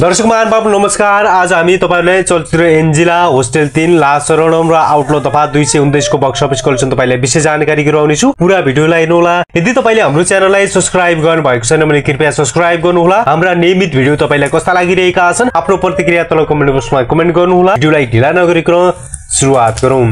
दर्शक महानुभाव नमस्कार। आज हामी तपाईहरुलाई चलचित्र एन्जिला, होस्टेल 3, लास्ट शरणम र आउटलो दफा 219 को बक्स अफिस कलेक्सन तपाईलाई विशेष जानकारी गराउने छु। पूरा भिडियोलाई हेर्नुहोला। यदि तपाईले हाम्रो च्यानललाई सब्स्क्राइब गर्नु भएको छैन भने कृपया सब्स्क्राइब गर्नुहोला। हाम्रा नियमित भिडियो तपाईलाई कस्ता लागिरहेका छन् आफ्नो प्रतिक्रिया तल कमेन्ट बक्समा कमेन्ट गर्नुहोला। भिडियोलाई ढिला नगरिकन सुरुवात गरौँ।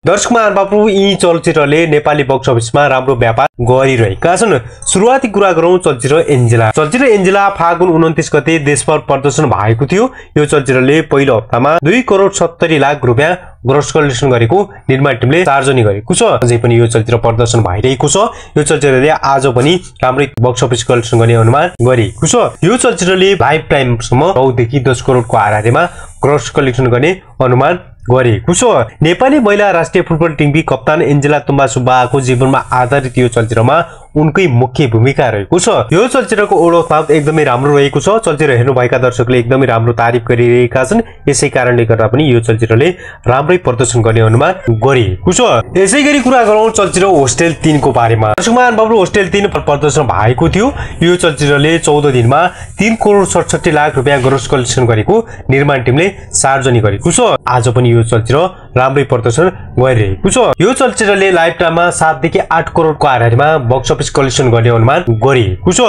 दर्शक महानुभाव यी चलचित्रले नेपाली बक्स अफिसमा राम्रो व्यापार गरिरहेका छन्। सुरुवाती कुरा गरौँ चलचित्र एन्जिला। चलचित्र एन्जिला फागुन 29 गते देशभर प्रदर्शन भएको थियो। यो चलचित्रले पहिलो हप्तामा 2 करोड 70 लाख रुपैयाँ ग्रोस कलेक्सन गरेको निर्माण टिमले सार्वजनिक गरेको छ। अझै पनि यो चलचित्र प्रदर्शन भइरहेको छ। यो चलचित्रले आज पनि राम्रै बक्स अफिस कलेक्सन गर्ने अनुमान गरेको छ। यो चलचित्रले लाइफ टाइमसम्म 9 देखि 10 करोडको आधारमा ग्रोस कलेक्सन गर्ने अनुमान गरेको छ। नेपाली महिला राष्ट्रिय फुटबल टिमकी कप्तान एन्जिला तुम्बा सुब्बाको जीवनमा आधारित यो चलचित्रमा उनकै मुख्य भूमिका रहेको छ। यो चलचित्रको वड अफ माउथ एकदमै राम्रो रहेको छ। चलचित्र हेर्नु भएका दर्शकले एकदमै राम्रो तारिफ गरिरहेका छन्। यसै कारणले गर्दा पनि यो चलचित्रले राम्रै प्रदर्शन गर्ने अनुमान गरेको छ। यसैगरी कुरा गरौँ चलचित्र होस्टेल 3 को बारेमा। दर्शक महानुभाव होस्टेल 3 प्रदर्शन भएको थियो। यो चलचित्रले 14 दिनमा 3 करोड 67 लाख रुपैयाँ ग्रोस कलेक्सन गरेको निर्माण टिमले सार्वजनिक गरेको छ। आज पनि यो चलचित्र राम्रै प्रदर्शन गरिरहेको छ। यो चलचित्रले लाइफ टाइममा 7 देखि 8 करोडको आधारमा बक्स अफिस कलेक्सन गर्ने अनुमान गरिएको छ।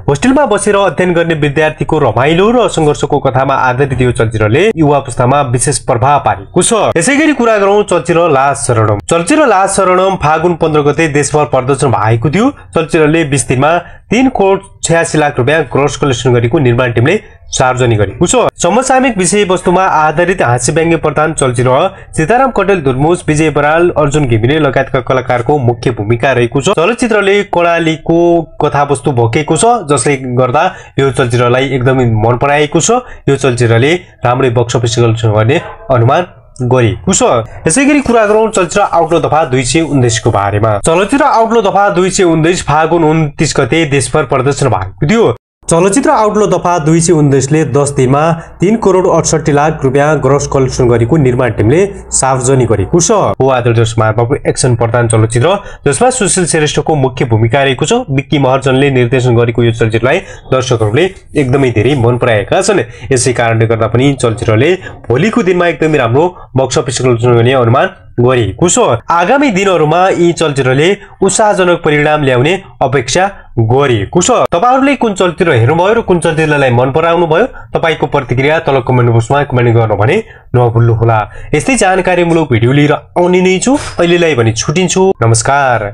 होस्टेलमा बसेर अध्ययन गर्ने विद्यार्थीको रमाइलो र संघर्षको कथामा आधारित यो चलचित्रले युवा पुस्तामा विशेष प्रभाव पारेको छ। यसैगरी कुरा गरौँ चलचित्र लास्ट शरणम। चलचित्र लास्ट शरणम फागुन 15 गते देशभर प्रदर्शन भएको थियो। चलचित्रले 20 दिनमा 3 करोड 86 लाख रुपैयाँ ग्रोस कलेक्सन गरेको निर्माण टिमले सार्वजनिक गरेको छ। समसामयिक विषयवस्तुमा आधारित हास्य व्यङ्ग्य प्रधान चलचित्र सीताराम कटेल धुर्मुस, विजय बराल, अर्जुन घिमिरे लगायतका कलाकारको मुख्य भूमिका रहेको छ। चलचित्रले कर्णालीको कथावस्तु बोकेको छ, जसले गर्दा यो चलचित्रलाई एकदमै मन पराएको छ। यो चलचित्रले राम्रै बक्स अफिस कलेक्सन गर्ने अनुमान गरेको छ। यसैगरी कुरा गरौँ चलचित्र आउटलो दफा 219 को बारेमा। चलचित्र आउटलो दफा 219 फागुन 29 गते देशभर प्रदर्शन भएको थियो। चलचित्र आउटलो दफा 219 ले 10 दिनमा 3 करोड 68 लाख रुपैयाँ ग्रोस कलेक्सन गरेको निर्माण टिमले सार्वजनिक गरेको छ। हो आदर्श महानुभाव एक्सन प्रधान चलचित्र जसमा सुशील श्रेष्ठको मुख्य भूमिका रहेको छ। विक्की महर्जनले निर्देशन गरेको यो चलचित्रलाई दर्शकहरूले एकदमै धेरै मन पराएका छन्। यसै कारणले गर्दा पनि चलचित्रले भोलिको दिनमा एकदमै राम्रो बक्स अफिस कलेक्सन गर्ने अनुमान गरेको छ। आगामी दिनहरूमा यी चलचित्रले उत्साहजनक परिणाम ल्याउने अपेक्षा गरेको छ। तपाईहरुले कुन चलचित्र हेर्नुभयो र कुन चलचित्रलाई मन पराउनु भयो तपाईको प्रतिक्रिया तल कमेन्ट बक्समा कमेन्ट गर्नु भने नभुल्नुहोला। यस्तै जानकारीमूलक भिडियो लिएर आउने नै छु। अहिलेलाई भने छुटिन्छु। नमस्कार।